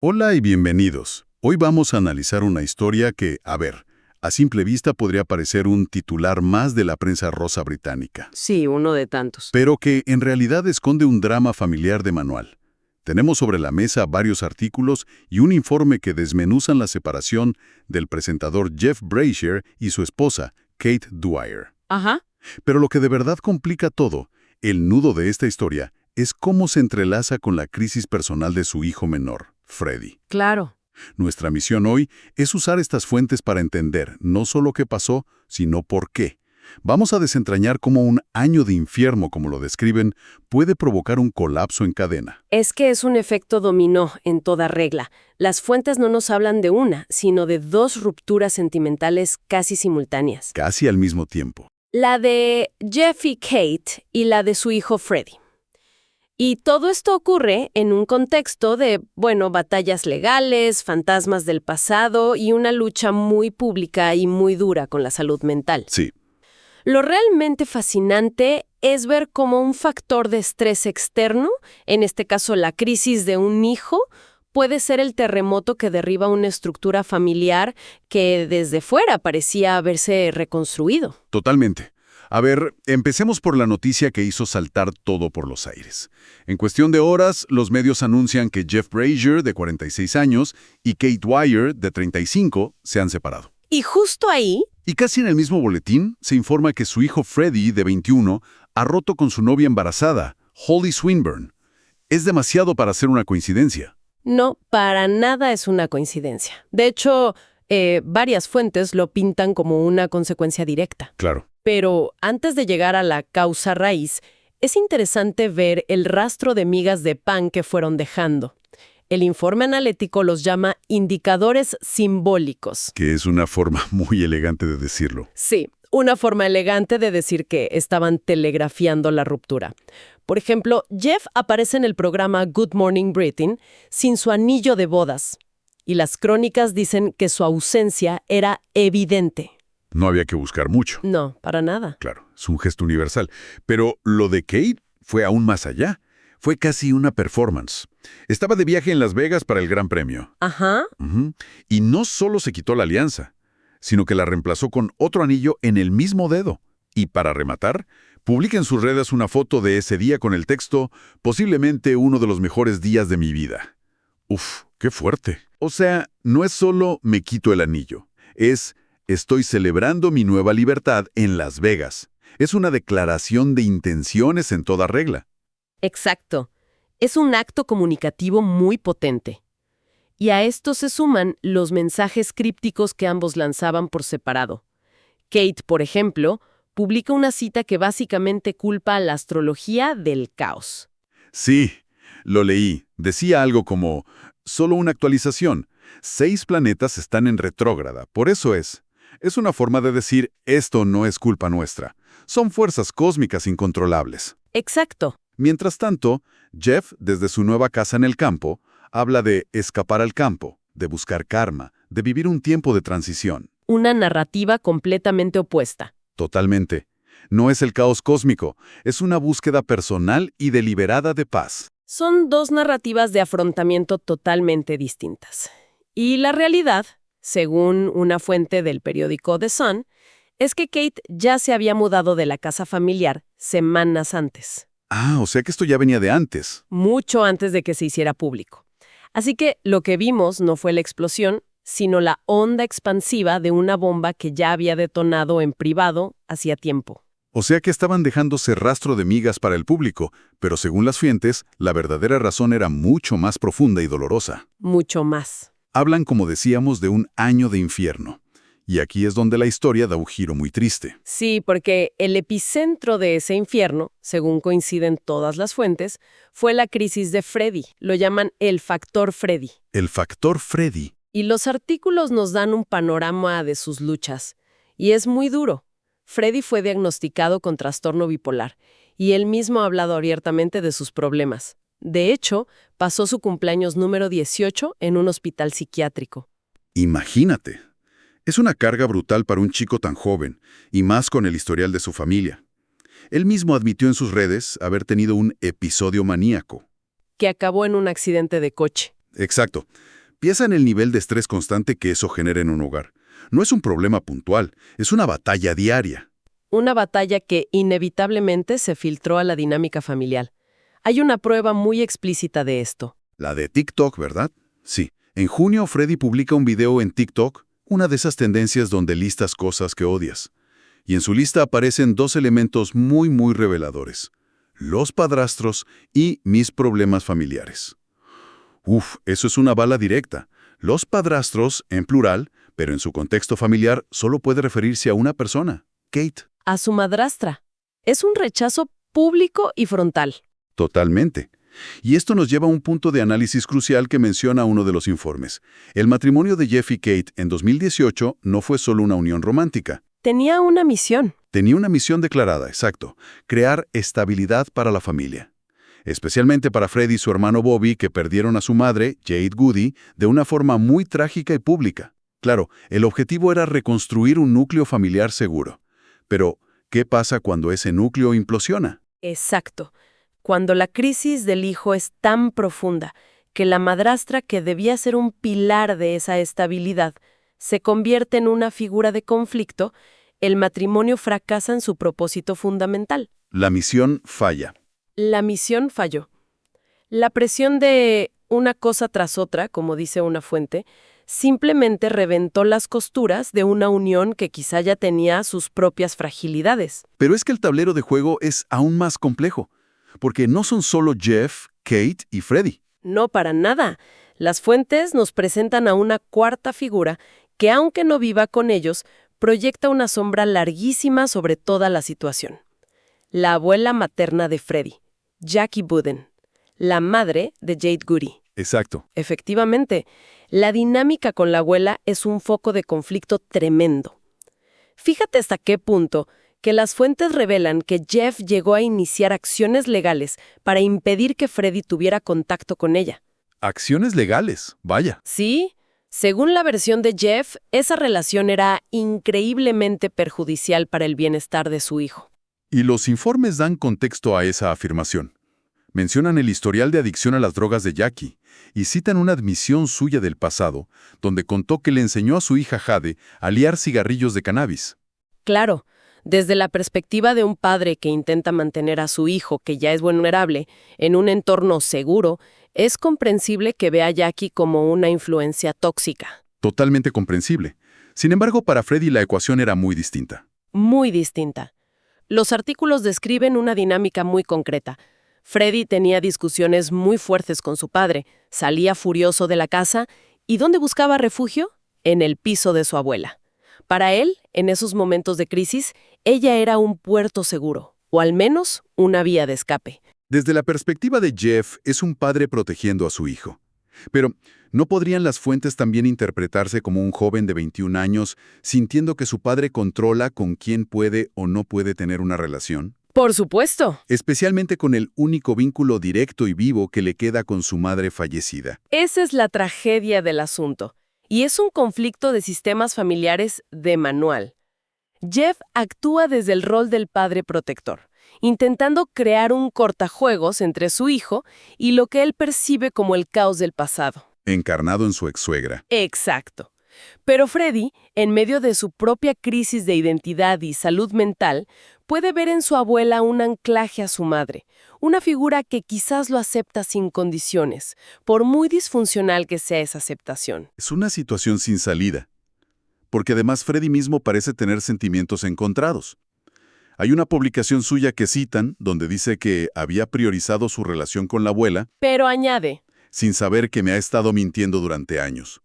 Hola y bienvenidos. Hoy vamos a analizar una historia que, a simple vista podría parecer un titular más de la prensa rosa británica, Sí, uno de tantos. pero que en realidad esconde un drama familiar de manual. Tenemos sobre la mesa varios artículos y un informe que desmenuzan la separación del presentador Jeff Brazier y su esposa, Kate Dwyer. Ajá. Pero lo que de verdad complica todo, el nudo de esta historia, es cómo se entrelaza con la crisis personal de su hijo menor, Freddie. Claro. Nuestra misión hoy es usar estas fuentes para entender no solo qué pasó, sino por qué. Vamos a desentrañar cómo un año de infierno, como lo describen, puede provocar un colapso en cadena. Es que es un efecto dominó en toda regla. Las fuentes no nos hablan de una, sino de dos rupturas sentimentales casi simultáneas. Casi al mismo tiempo. La de Jeff y Kate y la de su hijo Freddie. Y todo esto ocurre en un contexto de, batallas legales, fantasmas del pasado y una lucha muy pública y muy dura con la salud mental. Sí. Lo realmente fascinante es ver cómo un factor de estrés externo, en este caso la crisis de un hijo, puede ser el terremoto que derriba una estructura familiar que desde fuera parecía haberse reconstruido. Totalmente. Empecemos por la noticia que hizo saltar todo por los aires. En cuestión de horas, los medios anuncian que Jeff Brazier, de 46 años, y Kate Dwyer, de 35, se han separado. Y justo ahí, Y casi en el mismo boletín se informa que su hijo Freddie, de 21, ha roto con su novia embarazada, Holly Swinburne. Es demasiado para ser una coincidencia. no, para nada es una coincidencia. De hecho, varias fuentes lo pintan como una consecuencia directa. Claro. Pero antes de llegar a la causa raíz, es interesante ver el rastro de migas de pan que fueron dejando. El informe analítico los llama indicadores simbólicos. Que es una forma muy elegante de decirlo. Sí, una forma elegante de decir que estaban telegrafiando la ruptura. Por ejemplo, Jeff aparece en el programa Good Morning Britain sin su anillo de bodas. Y las crónicas dicen que su ausencia era evidente. No había que buscar mucho. No, para nada. Claro, es un gesto universal. Pero lo de Kate fue aún más allá. Fue casi una performance. Estaba de viaje en Las Vegas para el Gran Premio. Ajá. Y no solo se quitó la alianza, sino que la reemplazó con otro anillo en el mismo dedo. Y para rematar, publica en sus redes una foto de ese día con el texto, posiblemente uno de los mejores días de mi vida. Uf, qué fuerte. O sea, no es solo me quito el anillo, es estoy celebrando mi nueva libertad en Las Vegas. Es una declaración de intenciones en toda regla. Exacto. Es un acto comunicativo muy potente. Y a esto se suman los mensajes crípticos que ambos lanzaban por separado. Kate, por ejemplo, publica una cita que básicamente culpa a la astrología del caos. Sí, lo leí. Decía algo como, solo una actualización. 6 planetas están en retrógrada, por eso es. Es una forma de decir, esto no es culpa nuestra. Son fuerzas cósmicas incontrolables. Exacto. Mientras tanto, Jeff, desde su nueva casa en el campo, habla de escapar al campo, de buscar karma, de vivir un tiempo de transición. Una narrativa completamente opuesta. Totalmente. No es el caos cósmico, es una búsqueda personal y deliberada de paz. Son dos narrativas de afrontamiento totalmente distintas. Y la realidad, según una fuente del periódico The Sun, es que Kate ya se había mudado de la casa familiar semanas antes. Ah, o sea que esto ya venía de antes. Mucho antes de que se hiciera público. Así que lo que vimos no fue la explosión, sino la onda expansiva de una bomba que ya había detonado en privado hacía tiempo. O sea que estaban dejándose rastro de migas para el público, pero según las fuentes, la verdadera razón era mucho más profunda y dolorosa. Mucho más. Hablan, como decíamos, de un año de infierno. Y aquí es donde la historia da un giro muy triste. Sí, porque el epicentro de ese infierno, según coinciden todas las fuentes, fue la crisis de Freddie. Lo llaman el factor Freddie. El factor Freddie. Y los artículos nos dan un panorama de sus luchas. Y es muy duro. Freddie fue diagnosticado con trastorno bipolar, y él mismo ha hablado abiertamente de sus problemas. De hecho, pasó su cumpleaños número 18 en un hospital psiquiátrico. Imagínate. Es una carga brutal para un chico tan joven, y más con el historial de su familia. Él mismo admitió en sus redes haber tenido un episodio maníaco. Que acabó en un accidente de coche. Exacto. Piensa en el nivel de estrés constante que eso genera en un hogar. No es un problema puntual, es una batalla diaria. Una batalla que inevitablemente se filtró a la dinámica familiar. Hay una prueba muy explícita de esto. La de TikTok, ¿verdad? Sí. En junio, Freddy publica un video en TikTok, una de esas tendencias donde listas cosas que odias. Y en su lista aparecen dos elementos muy reveladores: los padrastros y mis problemas familiares. Uf, eso es una bala directa. Los padrastros, en plural, pero en su contexto familiar, solo puede referirse a una persona, Kate. A su madrastra. Es un rechazo público y frontal. Totalmente. Y esto nos lleva a un punto de análisis crucial que menciona uno de los informes. El matrimonio de Jeff y Kate en 2018 no fue solo una unión romántica. Tenía una misión. Tenía una misión declarada, exacto: crear estabilidad para la familia. Especialmente para Freddy y su hermano Bobby, que perdieron a su madre, Jade Goody, de una forma muy trágica y pública. Claro, el objetivo era reconstruir un núcleo familiar seguro. Pero, ¿qué pasa cuando ese núcleo implosiona? Exacto. Cuando la crisis del hijo es tan profunda que la madrastra, que debía ser un pilar de esa estabilidad, se convierte en una figura de conflicto, el matrimonio fracasa en su propósito fundamental. La misión falla. La misión falló. La presión de una cosa tras otra, como dice una fuente, simplemente reventó las costuras de una unión que quizá ya tenía sus propias fragilidades. Pero es que el tablero de juego es aún más complejo, porque no son solo Jeff, Kate y Freddy. No, para nada. Las fuentes nos presentan a una cuarta figura que, aunque no viva con ellos, proyecta una sombra larguísima sobre toda la situación. La abuela materna de Freddy, Jackie Buden, la madre de Jade Goody. Exacto. Efectivamente, la dinámica con la abuela es un foco de conflicto tremendo. Fíjate hasta qué punto que las fuentes revelan que Jeff llegó a iniciar acciones legales para impedir que Freddy tuviera contacto con ella. Acciones legales, vaya. Sí, según la versión de Jeff, esa relación era increíblemente perjudicial para el bienestar de su hijo. Y los informes dan contexto a esa afirmación. Mencionan el historial de adicción a las drogas de Jackie y citan una admisión suya del pasado, donde contó que le enseñó a su hija Jade a liar cigarrillos de cannabis. Claro, desde la perspectiva de un padre que intenta mantener a su hijo, que ya es vulnerable, en un entorno seguro, es comprensible que vea a Jackie como una influencia tóxica. Totalmente comprensible. Sin embargo, para Freddy la ecuación era muy distinta. Muy distinta. Los artículos describen una dinámica muy concreta. Freddy tenía discusiones muy fuertes con su padre, salía furioso de la casa y ¿dónde buscaba refugio? En el piso de su abuela. Para él, en esos momentos de crisis, ella era un puerto seguro, o al menos una vía de escape. Desde la perspectiva de Jeff, es un padre protegiendo a su hijo. Pero, ¿no podrían las fuentes también interpretarse como un joven de 21 años sintiendo que su padre controla con quién puede o no puede tener una relación? Por supuesto. Especialmente con el único vínculo directo y vivo que le queda con su madre fallecida. Esa es la tragedia del asunto. Y es un conflicto de sistemas familiares de manual. Jeff actúa desde el rol del padre protector, intentando crear un cortajuegos entre su hijo y lo que él percibe como el caos del pasado. Encarnado en su ex-suegra. Exacto. Pero Freddy, en medio de su propia crisis de identidad y salud mental, puede ver en su abuela un anclaje a su madre, una figura que quizás lo acepta sin condiciones, por muy disfuncional que sea esa aceptación. Es una situación sin salida, porque además Freddy mismo parece tener sentimientos encontrados. Hay una publicación suya que citan, donde dice que había priorizado su relación con la abuela, Pero añade, sin saber que me ha estado mintiendo durante años.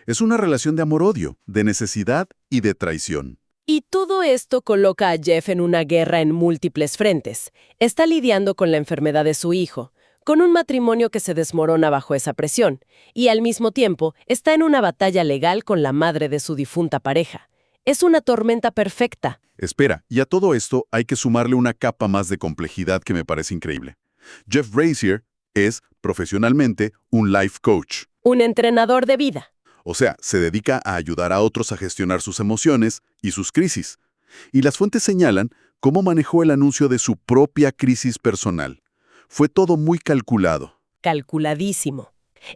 Es una relación de amor-odio, de necesidad y de traición. y todo esto coloca a Jeff en una guerra en múltiples frentes. Está lidiando con la enfermedad de su hijo, con un matrimonio que se desmorona bajo esa presión, y al mismo tiempo está en una batalla legal con la madre de su difunta pareja. Es una tormenta perfecta. Espera, y a todo esto hay que sumarle una capa más de complejidad que me parece increíble. Jeff Brazier es, profesionalmente, un life coach. Un entrenador de vida. O sea, se dedica a ayudar a otros a gestionar sus emociones y sus crisis. Y las fuentes señalan cómo manejó el anuncio de su propia crisis personal. Fue todo muy calculado. Calculadísimo.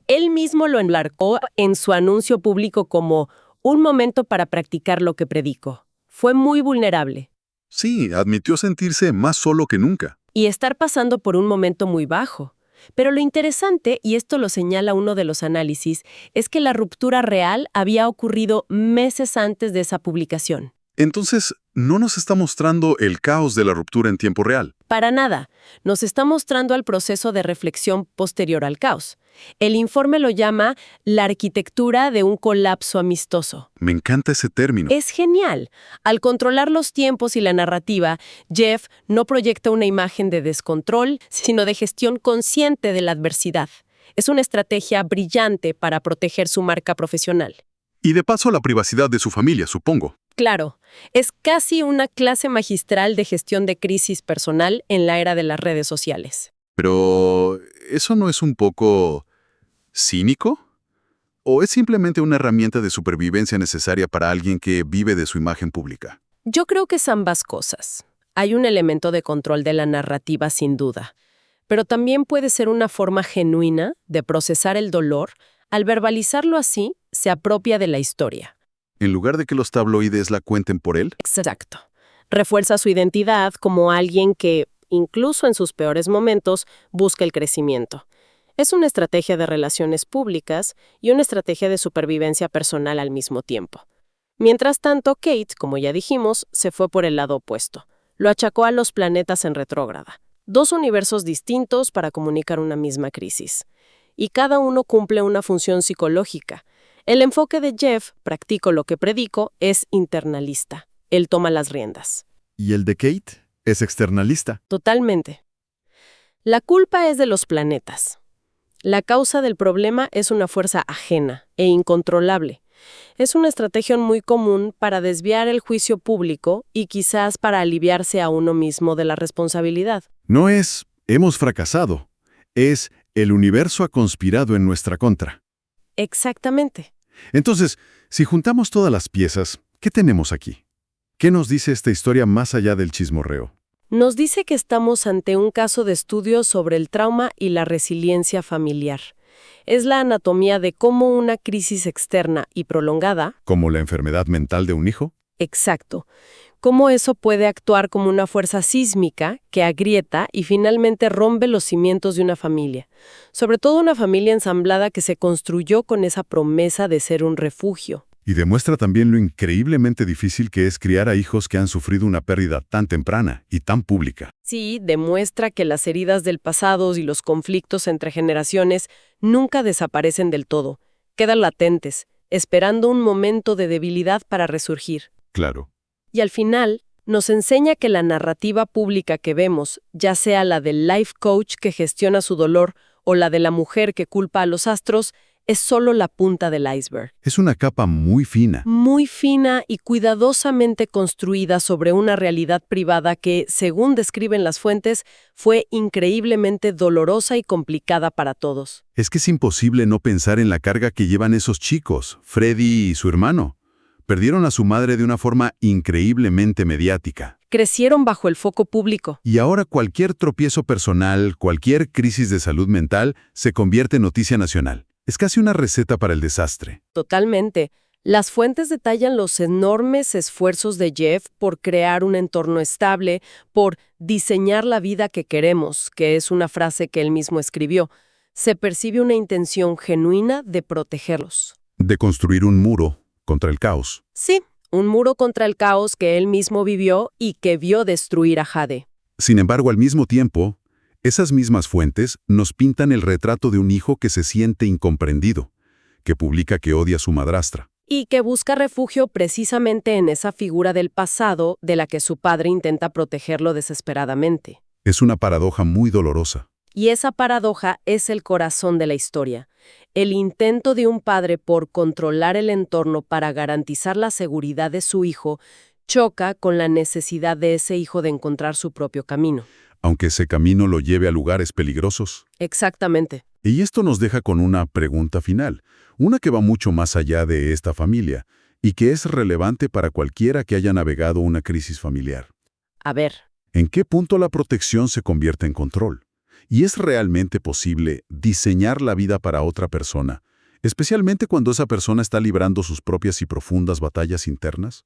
Él mismo lo enmarcó en su anuncio público como un momento para practicar lo que predico. Fue muy vulnerable. Sí, admitió sentirse más solo que nunca. Y estar pasando por un momento muy bajo. Pero lo interesante, y esto lo señala uno de los análisis, es que la ruptura real había ocurrido meses antes de esa publicación. Entonces, ¿no nos está mostrando el caos de la ruptura en tiempo real? Para nada. Nos está mostrando el proceso de reflexión posterior al caos. El informe lo llama la arquitectura de un colapso amistoso. Me encanta ese término. Es genial. Al controlar los tiempos y la narrativa, Jeff no proyecta una imagen de descontrol, sino de gestión consciente de la adversidad. Es una estrategia brillante para proteger su marca profesional. Y de paso la privacidad de su familia, supongo. Claro, es casi una clase magistral de gestión de crisis personal en la era de las redes sociales. Pero, ¿eso no es un poco cínico? ¿O es simplemente una herramienta de supervivencia necesaria para alguien que vive de su imagen pública? Yo creo que es ambas cosas. Hay un elemento de control de la narrativa sin duda, pero también puede ser una forma genuina de procesar el dolor. Al verbalizarlo así, se apropia de la historia. En lugar de que los tabloides la cuenten por él. Exacto. Refuerza su identidad como alguien que, incluso en sus peores momentos, busca el crecimiento. Es una estrategia de relaciones públicas y una estrategia de supervivencia personal al mismo tiempo. Mientras tanto, Kate, como ya dijimos, se fue por el lado opuesto. Lo achacó a los planetas en retrógrada. 2 universos distintos para comunicar una misma crisis. Y cada uno cumple una función psicológica. El enfoque de Jeff, practico lo que predico, es internalista. Él toma las riendas. ¿Y el de Kate? Es externalista. Totalmente. La culpa es de los planetas. La causa del problema es una fuerza ajena e incontrolable. Es una estrategia muy común para desviar el juicio público y quizás para aliviarse a uno mismo de la responsabilidad. No es hemos fracasado, es el universo ha conspirado en nuestra contra. Exactamente. Entonces, si juntamos todas las piezas, ¿qué tenemos aquí? ¿Qué nos dice esta historia más allá del chismorreo? Nos dice que estamos ante un caso de estudio sobre el trauma y la resiliencia familiar. Es la anatomía de cómo una crisis externa y prolongada, ¿Como la enfermedad mental de un hijo? exacto, cómo eso puede actuar como una fuerza sísmica que agrieta y finalmente rompe los cimientos de una familia. Sobre todo una familia ensamblada que se construyó con esa promesa de ser un refugio. Y demuestra también lo increíblemente difícil que es criar a hijos que han sufrido una pérdida tan temprana y tan pública. Sí, demuestra que las heridas del pasado y los conflictos entre generaciones nunca desaparecen del todo. Quedan latentes, esperando un momento de debilidad para resurgir. Claro. Y al final, nos enseña que la narrativa pública que vemos, ya sea la del life coach que gestiona su dolor o la de la mujer que culpa a los astros, es solo la punta del iceberg. Es una capa muy fina. Muy fina y cuidadosamente construida sobre una realidad privada que, según describen las fuentes, fue increíblemente dolorosa y complicada para todos. Es que es imposible no pensar en la carga que llevan esos chicos, Freddy y su hermano. Perdieron a su madre de una forma increíblemente mediática. Crecieron bajo el foco público. Y ahora cualquier tropiezo personal, cualquier crisis de salud mental, se convierte en noticia nacional. Es casi una receta para el desastre. Totalmente. Las fuentes detallan los enormes esfuerzos de Jeff por crear un entorno estable, por diseñar la vida que queremos, que es una frase que él mismo escribió. Se percibe una intención genuina de protegerlos. De construir un muro contra el caos. Sí, un muro contra el caos que él mismo vivió y que vio destruir a Jade. Sin embargo, al mismo tiempo, esas mismas fuentes nos pintan el retrato de un hijo que se siente incomprendido, que publica que odia a su madrastra. Y que busca refugio precisamente en esa figura del pasado de la que su padre intenta protegerlo desesperadamente. Es una paradoja muy dolorosa. Y esa paradoja es el corazón de la historia. El intento de un padre por controlar el entorno para garantizar la seguridad de su hijo choca con la necesidad de ese hijo de encontrar su propio camino. Aunque ese camino lo lleve a lugares peligrosos. Exactamente. Y esto nos deja con una pregunta final, una que va mucho más allá de esta familia, y que es relevante para cualquiera que haya navegado una crisis familiar. A ver, ¿En qué punto la protección se convierte en control? ¿Y es realmente posible diseñar la vida para otra persona, especialmente cuando esa persona está librando sus propias y profundas batallas internas?